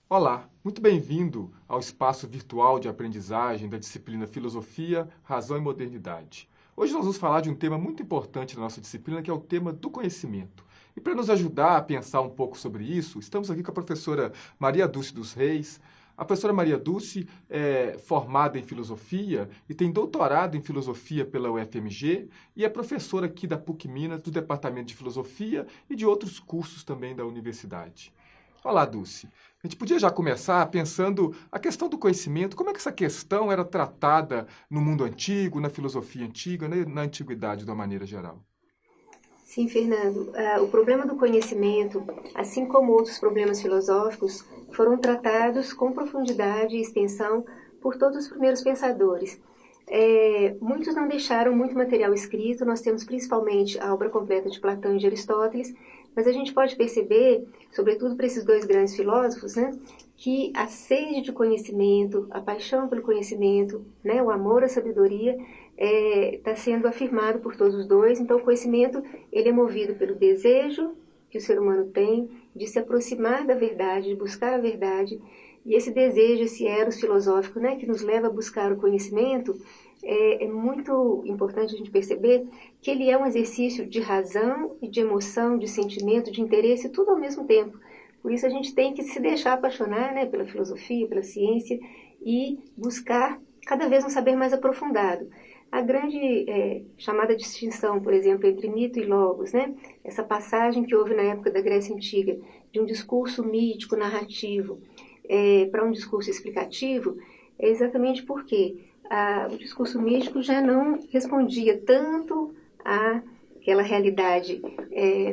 Olá, muito bem-vindo ao espaço virtual de aprendizagem da disciplina Filosofia, Razão e Modernidade. Hoje nós vamos falar de um tema muito importante da nossa disciplina, que é o tema do conhecimento. E para nos ajudar a pensar um pouco sobre isso, estamos aqui com a professora Maria Dulce dos Reis. A professora Maria Dulce é formada em filosofia e tem doutorado em filosofia pela UFMG e é professora aqui da PUC Minas, do Departamento de Filosofia e de outros cursos também da universidade. Olá, Dulce. A gente podia já começar pensando a questão do conhecimento, como é que essa questão era tratada no mundo antigo, na filosofia antiga, né, na antiguidade de uma maneira geral. Sim, Fernando. O problema do conhecimento, assim como outros problemas filosóficos, foram tratados com profundidade e extensão por todos os primeiros pensadores. Muitos não deixaram muito material escrito, nós temos principalmente a obra completa de Platão e de Aristóteles, mas a gente pode perceber, sobretudo para esses dois grandes filósofos, né, que a sede de conhecimento, a paixão pelo conhecimento, né, o amor à sabedoria, está sendo afirmado por todos os dois. Então, o conhecimento ele é movido pelo desejo que o ser humano tem de se aproximar da verdade, de buscar a verdade. E esse desejo, esse eros filosófico, né, que nos leva a buscar o conhecimento, é muito importante a gente perceber que ele é um exercício de razão e de emoção, de sentimento, de interesse, tudo ao mesmo tempo. Por isso a gente tem que se deixar apaixonar, né, pela filosofia, pela ciência e buscar cada vez um saber mais aprofundado. A grande chamada distinção, por exemplo, entre mito e logos, né? Essa passagem que houve na época da Grécia Antiga, de um discurso mítico, narrativo, para um discurso explicativo, é exatamente porque o discurso místico já não respondia tanto àquela realidade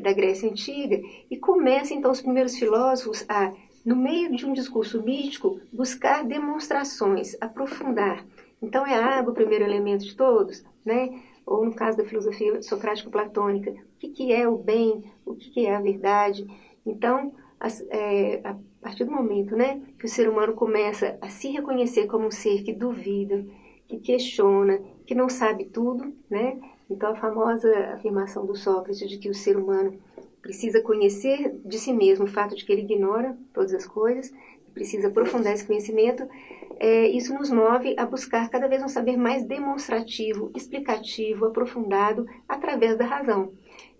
da Grécia Antiga, e começa então os primeiros filósofos a, no meio de um discurso místico, buscar demonstrações, aprofundar. Então é a água o primeiro elemento de todos, né? Ou no caso da filosofia socrático-platônica, o que é o bem, o que é a verdade. Então, a partir do momento, né, que o ser humano começa a se reconhecer como um ser que duvida, que questiona, que não sabe tudo, né? Então a famosa afirmação do Sócrates de que o ser humano precisa conhecer de si mesmo o fato de que ele ignora todas as coisas, precisa aprofundar esse conhecimento, isso nos move a buscar cada vez um saber mais demonstrativo, explicativo, aprofundado, através da razão.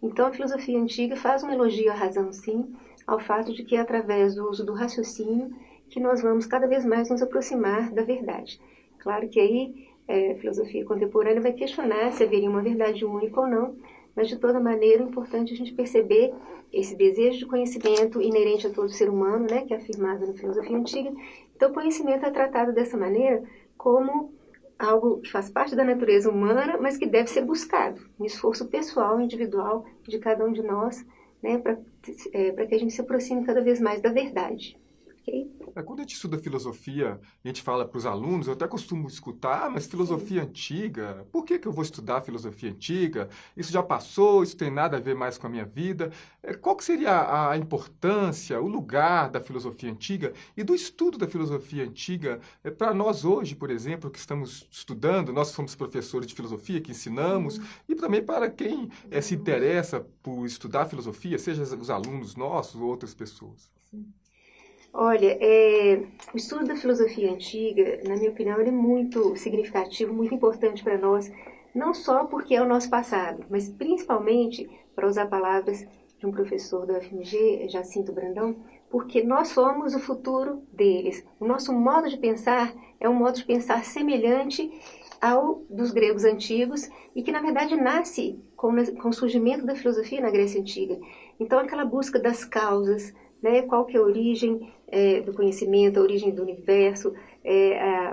Então a filosofia antiga faz um elogio à razão, sim, ao fato de que é através do uso do raciocínio que nós vamos cada vez mais nos aproximar da verdade. Claro que aí a filosofia contemporânea vai questionar se haveria uma verdade única ou não, mas de toda maneira é importante a gente perceber esse desejo de conhecimento inerente a todo ser humano, né, que é afirmado na filosofia antiga. Então o conhecimento é tratado dessa maneira como algo que faz parte da natureza humana, mas que deve ser buscado, um esforço pessoal, individual de cada um de nós, né, para que a gente se aproxime cada vez mais da verdade. Ok? Quando a gente estuda filosofia, a gente fala para os alunos, eu até costumo escutar, mas Sim. filosofia antiga, por que eu vou estudar filosofia antiga? Isso já passou, isso tem nada a ver mais com a minha vida. Qual que seria a importância, o lugar da filosofia antiga e do estudo da filosofia antiga para nós hoje, por exemplo, que estamos estudando, nós somos professores de filosofia que ensinamos, Sim. e também para quem Os se alunos. interessa por estudar filosofia, seja os alunos nossos ou outras pessoas. Sim. Olha, o estudo da filosofia antiga, na minha opinião, ele é muito significativo, muito importante para nós, não só porque é o nosso passado, mas principalmente, para usar palavras de um professor da UFMG, Jacinto Brandão, porque nós somos o futuro deles. O nosso modo de pensar é um modo de pensar semelhante ao dos gregos antigos e que, na verdade, nasce com o surgimento da filosofia na Grécia Antiga. Então, aquela busca das causas, né? Qual que é a origem do conhecimento, a origem do universo,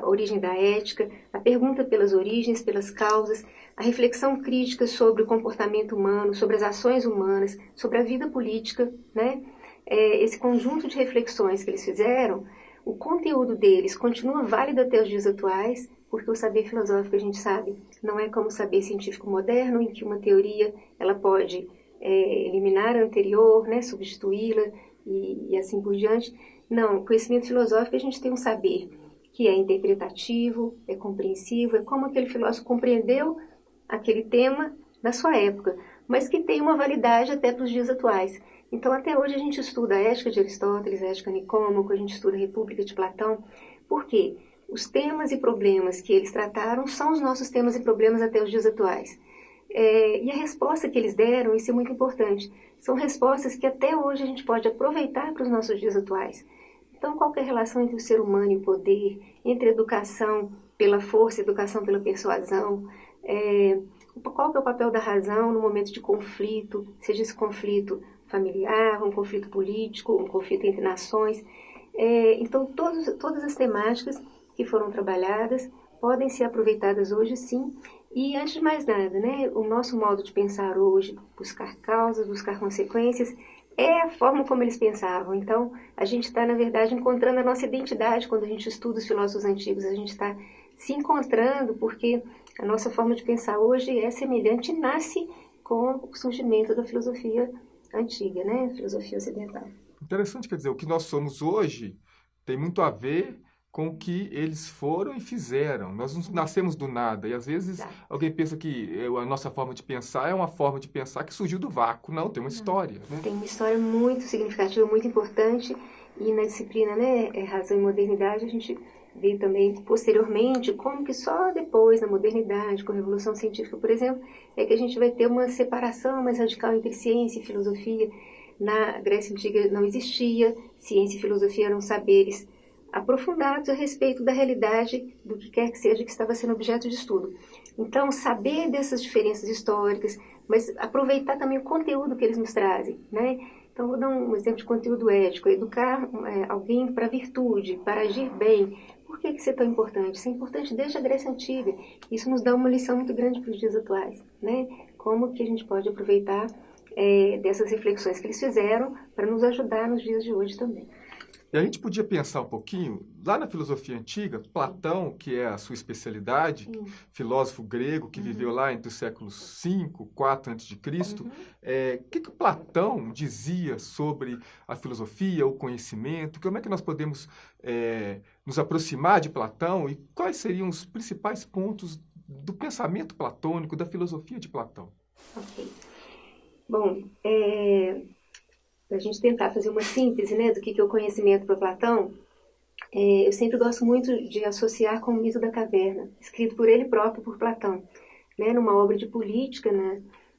a origem da ética, a pergunta pelas origens, pelas causas, a reflexão crítica sobre o comportamento humano, sobre as ações humanas, sobre a vida política, né? Esse conjunto de reflexões que eles fizeram, o conteúdo deles continua válido até os dias atuais, porque o saber filosófico, a gente sabe, não é como o saber científico moderno, em que uma teoria ela pode eliminar a anterior, né, substituí-la, e assim por diante. Não, conhecimento filosófico a gente tem um saber que é interpretativo, é compreensivo, é como aquele filósofo compreendeu aquele tema na sua época. mas que tem uma validade até para os dias atuais. Então, até hoje a gente estuda a Ética de Aristóteles, a Ética Nicômaco, a gente estuda a República de Platão. Por quê? Os temas e problemas que eles trataram são os nossos temas e problemas até os dias atuais. E a resposta que eles deram, isso é muito importante, são respostas que até hoje a gente pode aproveitar para os nossos dias atuais. Então, qual que é a relação entre o ser humano e o poder, entre a educação pela força e a educação pela persuasão, qual que é o papel da razão no momento de conflito, seja esse conflito familiar, um conflito político, um conflito entre nações. Então, todas as temáticas que foram trabalhadas podem ser aproveitadas hoje, sim. E, antes de mais nada, né, o nosso modo de pensar hoje, buscar causas, buscar consequências, é a forma como eles pensavam. Então, a gente está, na verdade, encontrando a nossa identidade quando a gente estuda os filósofos antigos. A gente está se encontrando porque a nossa forma de pensar hoje é semelhante e nasce com o surgimento da filosofia antiga, né? Filosofia ocidental. Interessante, quer dizer, o que nós somos hoje tem muito a ver com o que eles foram e fizeram. Nós não nascemos do nada. E, às vezes, alguém pensa que a nossa forma de pensar é uma forma de pensar que surgiu do vácuo. Não, tem uma história. Né? Tem uma história muito significativa, muito importante. E na disciplina, né, Razão e Modernidade, a gente vê também, posteriormente, como que só depois, na modernidade, com a Revolução Científica, por exemplo, é que a gente vai ter uma separação mais radical entre ciência e filosofia. Na Grécia Antiga não existia. Ciência e filosofia eram saberes aprofundados a respeito da realidade do que quer que seja que estava sendo objeto de estudo. Então, saber dessas diferenças históricas, mas aproveitar também o conteúdo que eles nos trazem, né? Então, vou dar um exemplo de conteúdo ético: educar alguém para a virtude, para agir bem. Por que isso é tão importante? Isso é importante desde a Grécia Antiga. Isso nos dá uma lição muito grande para os dias atuais, né? Como que a gente pode aproveitar dessas reflexões que eles fizeram para nos ajudar nos dias de hoje também. E a gente podia pensar um pouquinho, lá na filosofia antiga, Platão, que é a sua especialidade, filósofo grego que viveu lá entre os séculos V, IV a.C., o que Platão dizia sobre a filosofia, o conhecimento? Como é que nós podemos nos aproximar de Platão e quais seriam os principais pontos do pensamento platônico, da filosofia de Platão? Ok. Bom, para a gente tentar fazer uma síntese, né, do que é o conhecimento para Platão, eu sempre gosto muito de associar com o mito da caverna, escrito por ele próprio, por Platão. Né, numa obra de política,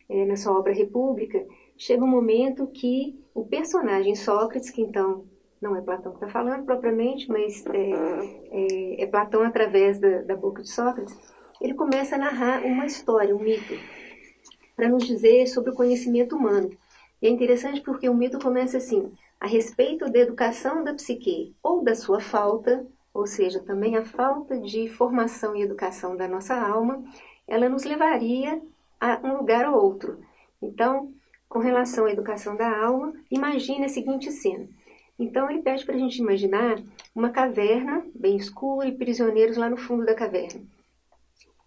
na sua obra República, chega um momento que o personagem Sócrates, que então não é Platão que está falando propriamente, mas é Platão através da boca de Sócrates, ele começa a narrar uma história, um mito, para nos dizer sobre o conhecimento humano. E é interessante porque o mito começa assim: a respeito da educação da psique ou da sua falta, ou seja, também a falta de formação e educação da nossa alma, ela nos levaria a um lugar ou outro. Então, com relação à educação da alma, imagine a seguinte cena. Então, ele pede para a gente imaginar uma caverna bem escura e prisioneiros lá no fundo da caverna.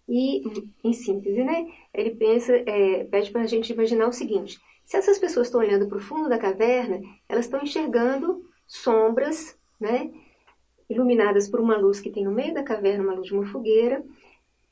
E, em síntese, né, ele pede para a gente imaginar o seguinte: se essas pessoas estão olhando para o fundo da caverna, elas estão enxergando sombras, né, iluminadas por uma luz que tem no meio da caverna, uma luz de uma fogueira,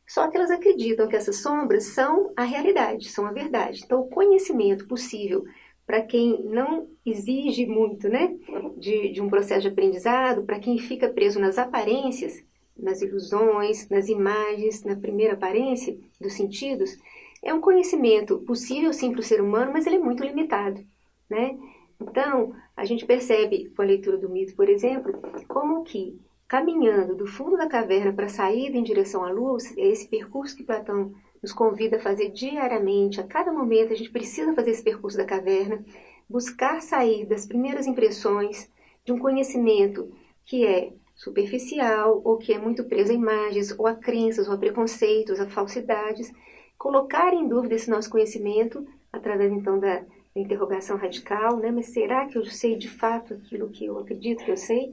só que elas acreditam que essas sombras são a realidade, são a verdade. Então, o conhecimento possível para quem não exige muito, né, de um processo de aprendizado, para quem fica preso nas aparências, nas ilusões, nas imagens, na primeira aparência dos sentidos, é um conhecimento possível, sim, para o ser humano, mas ele é muito limitado, né? Então, a gente percebe, com a leitura do mito, por exemplo, como que, caminhando do fundo da caverna para a saída em direção à luz, é esse percurso que Platão nos convida a fazer diariamente, a cada momento a gente precisa fazer esse percurso da caverna, buscar sair das primeiras impressões de um conhecimento que é superficial, ou que é muito preso a imagens, ou a crenças, ou a preconceitos, a falsidades, colocar em dúvida esse nosso conhecimento, através então da interrogação radical, né? Mas será que eu sei de fato aquilo que eu acredito que eu sei?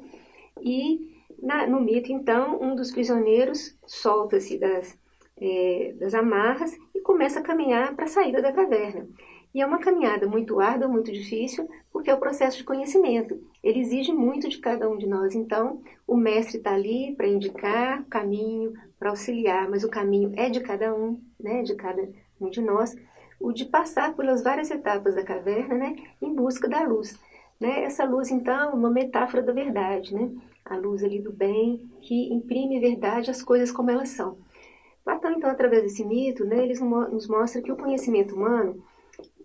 E no mito, então, um dos prisioneiros solta-se das amarras e começa a caminhar para a saída da caverna. E é uma caminhada muito árdua, muito difícil, porque é o processo de conhecimento. Ele exige muito de cada um de nós. Então, o mestre está ali para indicar o caminho, para auxiliar, mas o caminho é de cada um, né, de cada um de nós. o de passar pelas várias etapas da caverna, né, em busca da luz. Né? Essa luz, então, é uma metáfora da verdade, né? A luz ali do bem, que imprime verdade às coisas como elas são. Platão, então, através desse mito, né, ele nos mostra que o conhecimento humano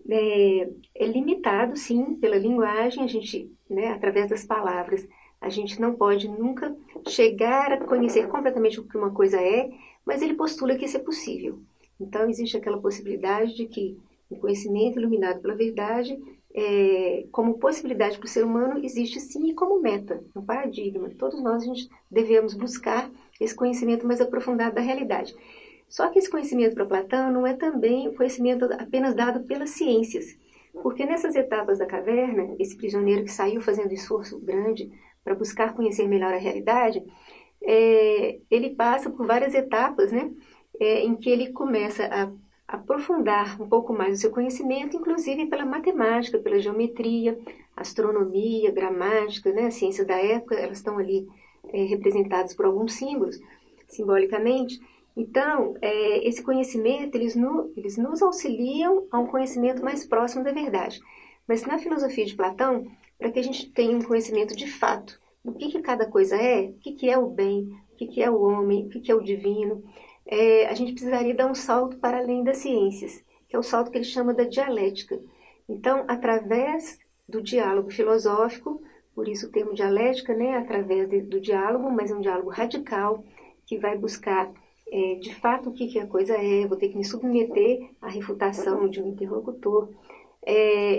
é limitado, sim, pela linguagem, a gente, né, através das palavras, a gente não pode nunca chegar a conhecer completamente o que uma coisa é, mas ele postula que isso é possível. Então, existe aquela possibilidade de que o conhecimento iluminado pela verdade, como possibilidade para o ser humano, existe sim e como meta, um paradigma. Todos nós a gente devemos buscar esse conhecimento mais aprofundado da realidade. Só que esse conhecimento para Platão não é também o conhecimento apenas dado pelas ciências, porque nessas etapas da caverna, esse prisioneiro que saiu fazendo esforço grande para buscar conhecer melhor a realidade, ele passa por várias etapas, né, em que ele começa a aprofundar um pouco mais o seu conhecimento, inclusive pela matemática, pela geometria, astronomia, gramática, né, a ciência da época, elas estão ali representadas por alguns símbolos, simbolicamente. Então, esse conhecimento, eles nos auxiliam a um conhecimento mais próximo da verdade. Mas na filosofia de Platão, para que a gente tenha um conhecimento de fato do que cada coisa é, o que é o bem, o que é o homem, o que é o divino, a gente precisaria dar um salto para além das ciências, que é o salto que ele chama da dialética. Então, através do diálogo filosófico, por isso o termo dialética, né, através do diálogo, mas é um diálogo radical, que vai buscar de fato o que a coisa é, vou ter que me submeter à refutação de um interlocutor,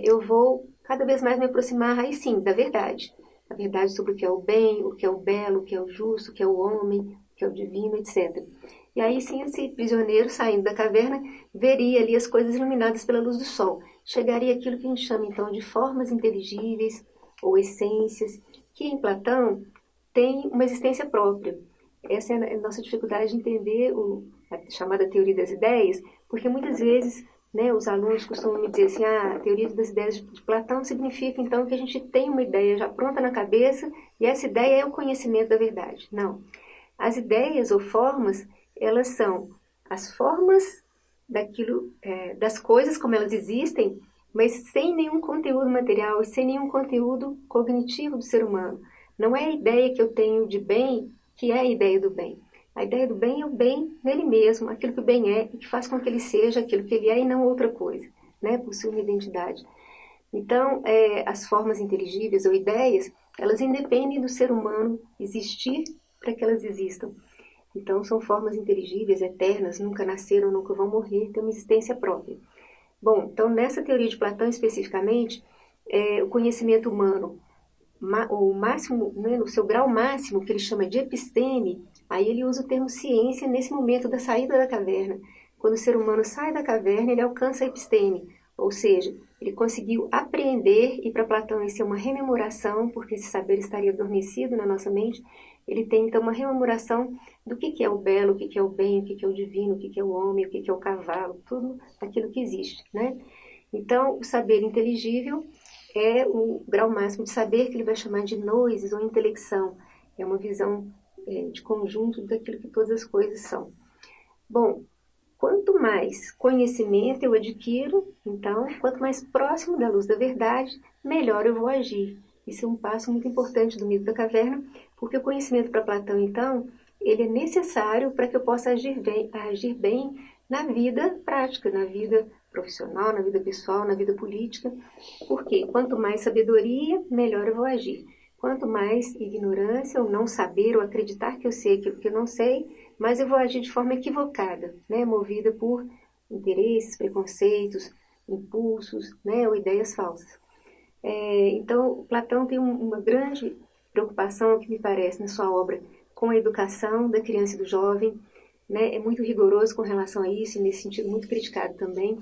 eu vou cada vez mais me aproximar, aí sim, da verdade. A verdade sobre o que é o bem, o que é o belo, o que é o justo, o que é o homem, o que é o divino, etc. E aí sim, esse prisioneiro, saindo da caverna, veria ali as coisas iluminadas pela luz do sol. Chegaria aquilo que a gente chama, então, de formas inteligíveis ou essências, que em Platão tem uma existência própria. Essa é a nossa dificuldade de entender a chamada teoria das ideias, porque muitas vezes, né, os alunos costumam me dizer assim, a teoria das ideias de Platão significa então que a gente tem uma ideia já pronta na cabeça e essa ideia é o conhecimento da verdade. Não. As ideias ou formas, elas são as formas daquilo, das coisas como elas existem, mas sem nenhum conteúdo material e sem nenhum conteúdo cognitivo do ser humano. Não é a ideia que eu tenho de bem que é a ideia do bem. A ideia do bem é o bem nele mesmo, aquilo que o bem é e que faz com que ele seja aquilo que ele é e não outra coisa, né? Possui uma identidade. Então, as formas inteligíveis ou ideias, elas independem do ser humano existir para que elas existam. Então, são formas inteligíveis, eternas, nunca nasceram, nunca vão morrer, têm uma existência própria. Bom, então, nessa teoria de Platão especificamente, o conhecimento humano, o máximo, né, no seu grau máximo, que ele chama de episteme, aí ele usa o termo ciência nesse momento da saída da caverna. Quando o ser humano sai da caverna, ele alcança a episteme, ou seja, ele conseguiu apreender, e para Platão isso é uma rememoração, porque esse saber estaria adormecido na nossa mente. Ele tem então uma rememoração do que é o belo, o que é o bem, o que é o divino, o que é o homem, o que é o cavalo, tudo aquilo que existe, né? Então, o saber inteligível é o grau máximo de saber, que ele vai chamar de noesis ou intelecção. É uma visão de conjunto daquilo que todas as coisas são. Bom, quanto mais conhecimento eu adquiro, então, quanto mais próximo da luz da verdade, melhor eu vou agir. Isso é um passo muito importante do mito da caverna, porque o conhecimento para Platão, então, ele é necessário para que eu possa agir bem na vida prática, na vida profissional, na vida pessoal, na vida política. Porque quanto mais sabedoria, melhor eu vou agir. Quanto mais ignorância, ou não saber, ou acreditar que eu sei aquilo que eu não sei, mais eu vou agir de forma equivocada, né? Movida por interesses, preconceitos, impulsos, né? Ou ideias falsas. Então, Platão tem uma grande preocupação, que me parece, na sua obra, com a educação da criança e do jovem, né? É muito rigoroso com relação a isso, e nesse sentido muito criticado também,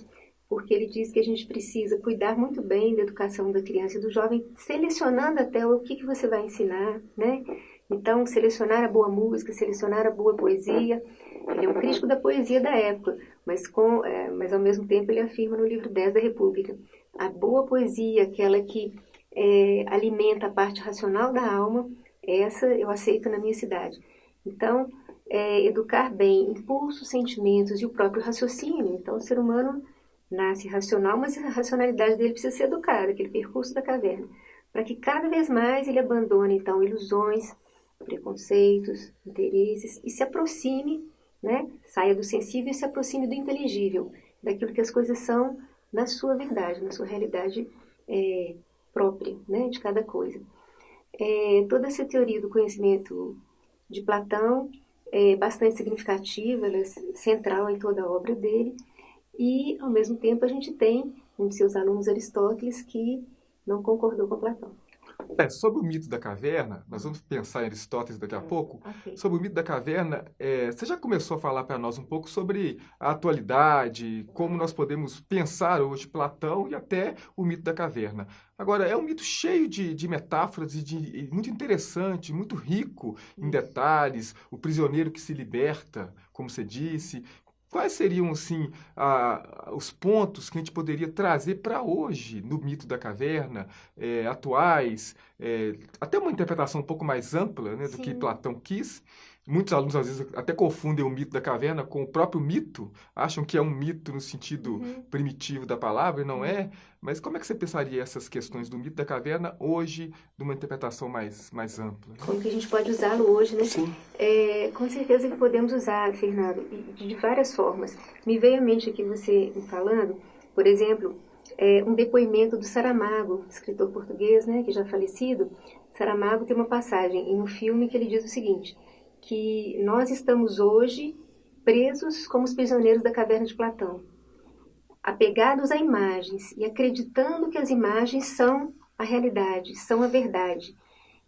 porque ele diz que a gente precisa cuidar muito bem da educação da criança e do jovem, selecionando até o que você vai ensinar, né? Então, selecionar a boa música, selecionar a boa poesia. Ele é um crítico da poesia da época, mas ao mesmo tempo ele afirma no livro 10 da República, a boa poesia, aquela que alimenta a parte racional da alma, essa eu aceito na minha cidade. Então, educar bem impulsos, sentimentos e o próprio raciocínio. Então, o ser humano nasce racional, mas a racionalidade dele precisa ser educada, aquele percurso da caverna, para que cada vez mais ele abandone, então, ilusões, preconceitos, interesses, e se aproxime, né? Saia do sensível e se aproxime do inteligível, daquilo que as coisas são na sua verdade, na sua realidade própria, né? De cada coisa. Toda essa teoria do conhecimento de Platão é bastante significativa, ela é central em toda a obra dele, e, ao mesmo tempo, a gente tem um de seus alunos, Aristóteles, que não concordou com Platão. Sobre o mito da caverna, nós vamos pensar em Aristóteles daqui a pouco. Okay. Sobre o mito da caverna, você já começou a falar para nós um pouco sobre a atualidade, como nós podemos pensar hoje Platão e até o mito da caverna. Agora, é um mito cheio de metáforas e muito interessante, muito rico em detalhes, o prisioneiro que se liberta, como você disse. Quais seriam, assim, os pontos que a gente poderia trazer para hoje no mito da caverna, atuais, até uma interpretação um pouco mais ampla, né, do que Platão quis? Muitos alunos, às vezes, até confundem o mito da caverna com o próprio mito, acham que é um mito no sentido primitivo da palavra, e não é. Mas como é que você pensaria essas questões do mito da caverna hoje, numa interpretação mais ampla? Como que a gente pode usá-lo hoje, né? Sim. Com certeza que podemos usar, Fernando, de várias formas. Me veio à mente aqui você falando, por exemplo, um depoimento do Saramago, escritor português, né, que já falecido. Saramago tem uma passagem em um filme que ele diz o seguinte, que nós estamos hoje presos como os prisioneiros da caverna de Platão, apegados a imagens e acreditando que as imagens são a realidade, são a verdade.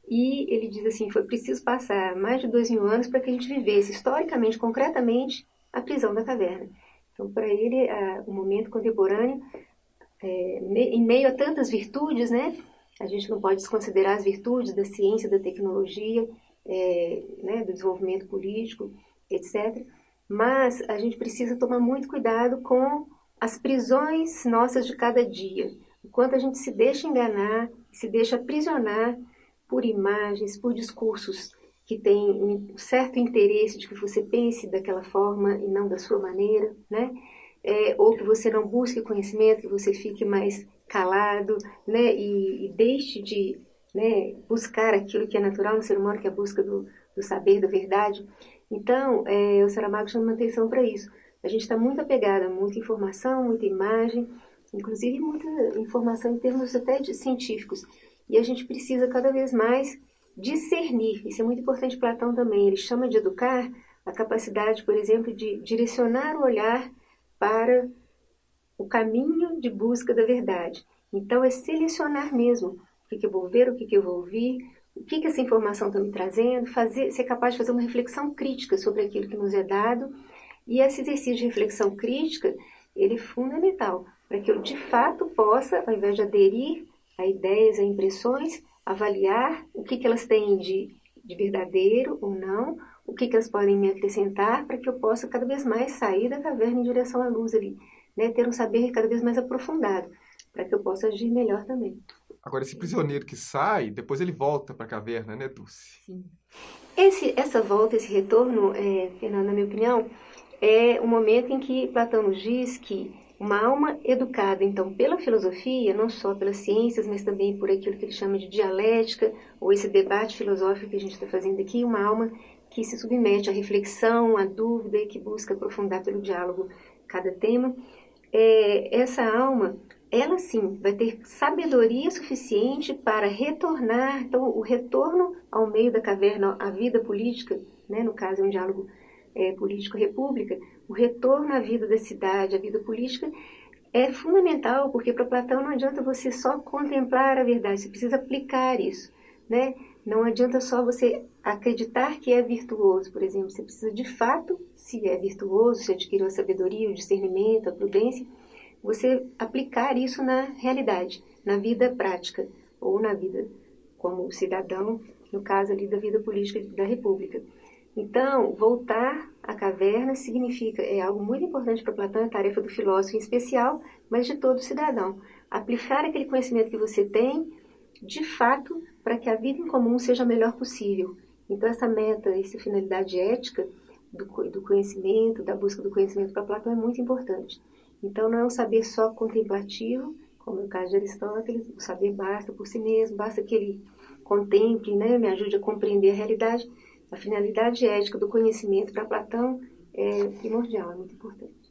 E ele diz assim, foi preciso passar mais de 2000 anos para que a gente vivesse historicamente, concretamente, a prisão da caverna. Então, para ele, o momento contemporâneo, em meio a tantas virtudes, né? A gente não pode desconsiderar as virtudes da ciência, da tecnologia, né, do desenvolvimento político, etc. Mas a gente precisa tomar muito cuidado com as prisões nossas de cada dia. O quanto a gente se deixa enganar, se deixa aprisionar por imagens, por discursos que têm um certo interesse de que você pense daquela forma e não da sua maneira, né? Ou que você não busque conhecimento, que você fique mais calado, né? E deixe de, né, buscar aquilo que é natural no ser humano, que é a busca do saber, da verdade. Então, o Saramago chama atenção para isso. A gente está muito apegado a muita informação, muita imagem, inclusive muita informação em termos até científicos. E a gente precisa cada vez mais discernir. Isso é muito importante para Platão também. Ele chama de educar a capacidade, por exemplo, de direcionar o olhar para o caminho de busca da verdade. Então, é selecionar mesmo o que eu vou ver, o que eu vou ouvir, o que essa informação está me trazendo, ser capaz de fazer uma reflexão crítica sobre aquilo que nos é dado. E esse exercício de reflexão crítica, ele é fundamental para que eu, de fato, possa, ao invés de aderir a ideias, a impressões, avaliar o que elas têm de verdadeiro ou não, o que elas podem me acrescentar para que eu possa cada vez mais sair da caverna em direção à luz ali, né? Ter um saber cada vez mais aprofundado, para que eu possa agir melhor também. Agora, esse prisioneiro que sai, depois ele volta para a caverna, né, Dulce? Sim. Essa volta, esse retorno, Fernando, na minha opinião, é o momento em que Platão nos diz que uma alma educada, então, pela filosofia, não só pelas ciências, mas também por aquilo que ele chama de dialética, ou esse debate filosófico que a gente está fazendo aqui, uma alma que se submete à reflexão, à dúvida e que busca aprofundar pelo diálogo cada tema. Essa alma, ela sim, vai ter sabedoria suficiente para retornar, então, o retorno ao meio da caverna, à vida política, né, no caso é um diálogo político-república, o retorno à vida da cidade, à vida política, é fundamental, porque para Platão não adianta você só contemplar a verdade, você precisa aplicar isso, né? Não adianta só você acreditar que é virtuoso, por exemplo, você precisa de fato, se é virtuoso, se adquiriu a sabedoria, o discernimento, a prudência, você aplicar isso na realidade, na vida prática, ou na vida como cidadão, no caso ali da vida política da República. Então, voltar à caverna significa, é algo muito importante para Platão, é a tarefa do filósofo em especial, mas de todo cidadão. Aplicar aquele conhecimento que você tem, de fato, para que a vida em comum seja a melhor possível. Então, essa meta, essa finalidade ética do conhecimento, da busca do conhecimento para Platão é muito importante. Então, não é um saber só contemplativo, como no caso de Aristóteles, o saber basta por si mesmo, basta que ele contemple, né, me ajude a compreender a realidade. A finalidade ética do conhecimento para Platão é primordial, é muito importante.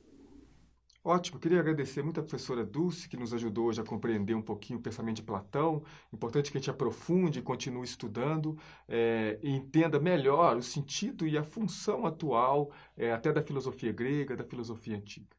Ótimo, queria agradecer muito a professora Dulce, que nos ajudou hoje a compreender um pouquinho o pensamento de Platão. Importante que a gente aprofunde e continue estudando, e entenda melhor o sentido e a função atual, até da filosofia grega, da filosofia antiga.